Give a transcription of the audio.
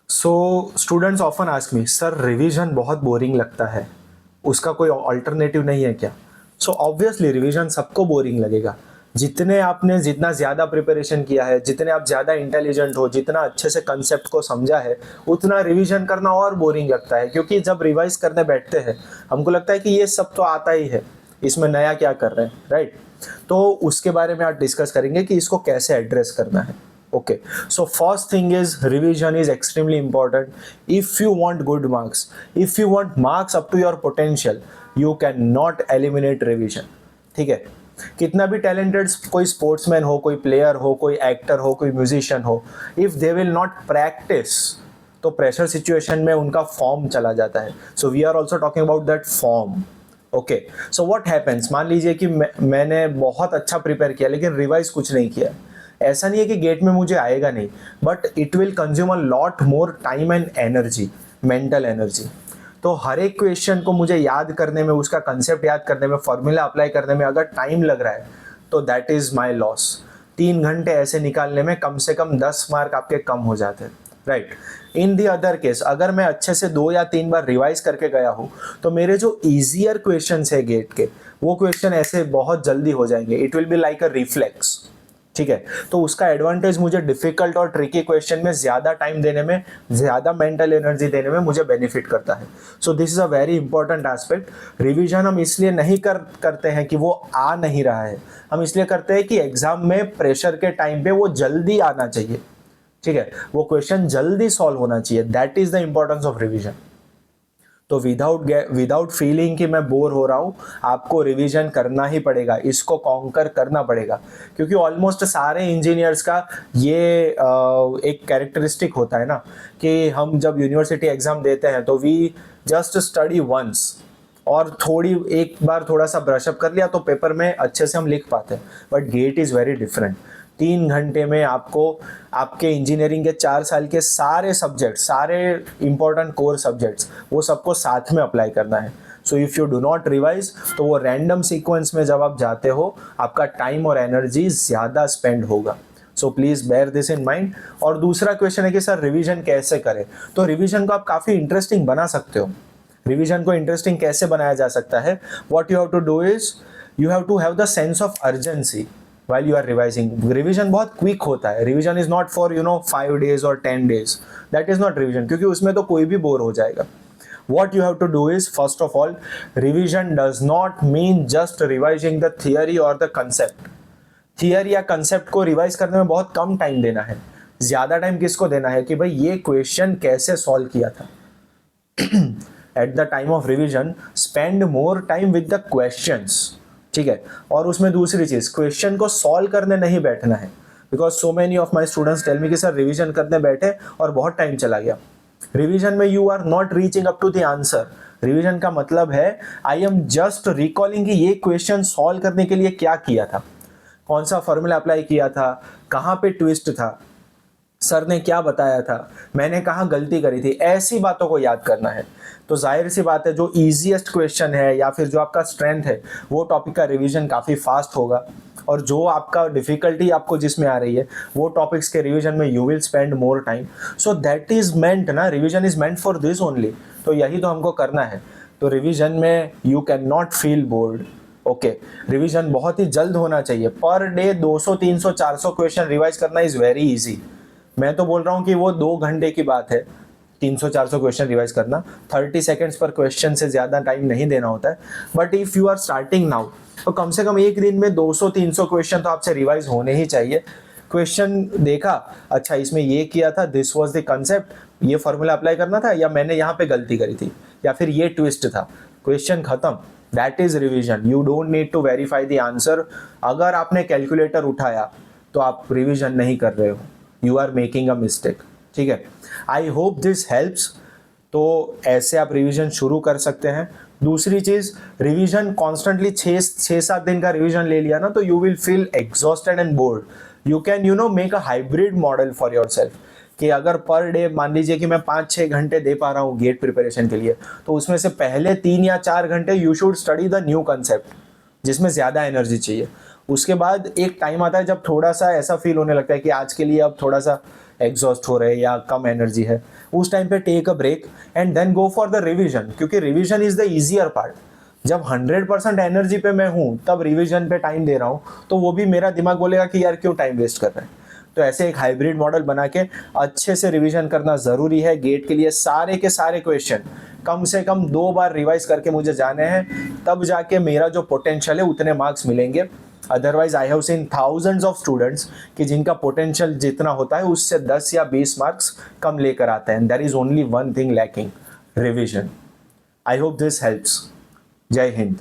So students often ask me, sir revision बहुत boring लगता है, उसका कोई अल्टरनेटिव नहीं है क्या? सो ऑब्वियसली रिवीजन सबको बोरिंग लगेगा। जितना ज़्यादा प्रिपरेशन किया है, जितने आप ज़्यादा इंटेलिजेंट हो, जितना अच्छे से कंसेप्ट को समझा है, उतना रिवीजन करना और बोरिंग लगता है। क्योंकि जब रिवाइज करने बैठते हैं हमको लगता है कि ये सब तो आता ही है, इसमें नया क्या कर रहे हैं, राइट? तो उसके बारे में आज डिस्कस करेंगे कि इसको कैसे एड्रेस करना है। Okay, so first thing is revision is extremely important. If you want good marks, if you want marks up to your potential, you cannot eliminate revision. ठीक है? कितना भी टैलेंटेड कोई स्पोर्ट्समैन हो, कोई प्लेयर हो, कोई एक्टर हो, कोई म्यूजिशियन हो, if they will not practise तो प्रेशर सिचुएशन में उनका फॉर्म चला जाता है। So we are also talking about that form. Okay, so what happens, मान लीजिए कि मैंने बहुत अच्छा प्रिपेयर किया लेकिन रिवाइज कुछ नहीं किया। ऐसा नहीं है कि गेट में मुझे आएगा नहीं, but it will consume a lot more time and energy, mental energy. तो हर एक क्वेश्चन को मुझे याद करने में, उसका कंसेप्ट याद करने में, फॉर्मूला अप्लाई करने में अगर टाइम लग रहा है तो दैट इज माई लॉस। 3 घंटे ऐसे निकालने में कम से कम 10 मार्क आपके कम हो जाते हैं, right? In the other case, अगर मैं अच्छे से 2 या 3 बार रिवाइज करके गया हूँ तो मेरे जो इजियर क्वेश्चन है गेट के, वो क्वेश्चन ऐसे बहुत जल्दी हो जाएंगे। It will be like a reflex. ठीक है? तो उसका एडवांटेज मुझे डिफिकल्ट और ट्रिकी क्वेश्चन में ज्यादा टाइम देने में, ज्यादा मेंटल एनर्जी देने में मुझे बेनिफिट करता है। So this is a very important aspect. Revision हम इसलिए नहीं करते हैं कि वो आ नहीं रहा है, हम इसलिए करते हैं कि एग्जाम में प्रेशर के टाइम पे वो जल्दी आना चाहिए। ठीक है? वो क्वेश्चन जल्दी सॉल्व होना चाहिए। That is the importance of revision. तो विदाउट फीलिंग कि मैं बोर हो रहा हूँ, आपको रिवीजन करना ही पड़ेगा, इसको कॉन्कर करना पड़ेगा। क्योंकि ऑलमोस्ट सारे इंजीनियर्स का ये एक कैरेक्टरिस्टिक होता है ना, कि हम जब यूनिवर्सिटी एग्जाम देते हैं तो वी जस्ट स्टडी वंस, और एक बार थोड़ा सा ब्रशअप कर लिया तो पेपर में अच्छे से हम लिख पाते हैं। But get is very different. 3 घंटे में आपको आपके इंजीनियरिंग के 4 साल के सारे सब्जेक्ट, सारे इंपॉर्टेंट कोर सब्जेक्ट्स, वो सबको साथ में अप्लाई करना है। So if you do not revise तो वो रैंडम सीक्वेंस में जब आप जाते हो, आपका टाइम और एनर्जी ज़्यादा स्पेंड होगा। So please bear this in mind. और दूसरा क्वेश्चन है कि सर रिवीजन कैसे करें? तो रिवीजन को आप काफ़ी इंटरेस्टिंग बना सकते हो। रिवीजन को इंटरेस्टिंग कैसे बनाया जा सकता है? What you have to do is, you have to have the sense of urgency while you are revising. Revision बहुत क्विक होता है। Revision is not for 5 days और 10 days. That is not revision, क्योंकि उसमें तो कोई भी बोर हो जाएगा। What you have to do is, first of all, revision does not mean just revising the theory or the concept. Theory या concept को रिवाइज करने में बहुत कम टाइम देना है। ज्यादा टाइम किसको देना है कि भाई ये क्वेश्चन कैसे सॉल्व किया था। At the time of revision spend more time with the questions. ठीक है? और उसमें दूसरी चीज, क्वेश्चन को सॉल्व करने नहीं बैठना है। Because so many of my students tell me कि सर रिवीजन करने बैठे और बहुत टाइम चला गया। रिवीजन में you are not reaching up to the answer. Revision का मतलब है आई एम जस्ट रिकॉलिंग कि ये क्वेश्चन सॉल्व करने के लिए क्या किया था, कौन सा फॉर्मूला अप्लाई किया था, कहाँ पे ट्विस्ट था, सर ने क्या बताया था, मैंने कहाँ गलती करी थी। ऐसी बातों को याद करना है। तो जाहिर सी बात है, जो इजीएस्ट क्वेश्चन है या फिर जो आपका स्ट्रेंथ है, वो टॉपिक का रिवीजन काफ़ी फास्ट होगा। और जो आपका डिफिकल्टी आपको जिसमें आ रही है, वो टॉपिक्स के रिवीजन में you will spend more time. So that is meant ना, revision is meant for this only. तो यही तो हमको करना है। तो रिवीजन में you can not feel bored. Okay, revision बहुत ही जल्द होना चाहिए। पर डे 200 300 400 क्वेश्चन रिवाइज करना इज वेरी इजी। मैं तो बोल रहा हूँ कि वो 2 घंटे की बात है 300-400 क्वेश्चन रिवाइज करना। 30 सेकेंड्स पर क्वेश्चन से ज़्यादा टाइम नहीं देना होता है। But if you are starting now तो कम से कम एक दिन में 200-300 क्वेश्चन तो आपसे रिवाइज होने ही चाहिए। क्वेश्चन देखा, अच्छा इसमें ये किया था, दिस वाज द कंसेप्ट, ये फॉर्मूला अप्लाई करना था, या मैंने यहाँ पे गलती करी थी, या फिर ये ट्विस्ट था, क्वेश्चन खत्म। That is revision. You don't need to verify the answer. अगर आपने कैलकुलेटर उठाया तो आप रिवीजन नहीं कर रहे हो, you are making a mistake. ठीक है? I hope this helps. तो ऐसे आप रिवीजन शुरू कर सकते हैं। दूसरी चीज, रिवीजन कॉन्स्टेंटली 6-7 दिन का रिवीजन ले लिया ना तो you will feel exhausted and board. You can make a hybrid model for your self, कि अगर पर डे मान लीजिए कि मैं 5-6 घंटे दे पा रहा हूँ गेट प्रिपरेशन के लिए, तो उसमें से पहले 3 या 4 घंटे you should study the new concept जिसमें ज़्यादा एनर्जी चाहिए। उसके बाद एक टाइम आता है जब थोड़ा सा ऐसा फील होने लगता है कि आज के लिए अब थोड़ा सा एग्जॉस्ट हो रहे हैं या कम एनर्जी है, उस टाइम पे take a break and then go for the revision, क्योंकि revision is the easier part. जब 100% एनर्जी पे मैं हूँ तब रिवीजन पे टाइम दे रहा हूँ, तो वो भी मेरा दिमाग बोलेगा कि यार क्यों टाइम वेस्ट कर रहे हैं। तो ऐसे एक हाइब्रिड मॉडल बना के अच्छे से रिवीजन करना ज़रूरी है। गेट के लिए सारे के सारे क्वेश्चन कम से कम 2 बार रिवाइज करके मुझे जाने हैं, तब जाके मेरा जो पोटेंशियल है उतने मार्क्स मिलेंगे। Otherwise I have seen thousands of students कि जिनका पोटेंशियल जितना होता है उससे 10 या 20 मार्क्स कम लेकर आते हैं। There is only one thing lacking, revision. I hope this helps. जय हिंद।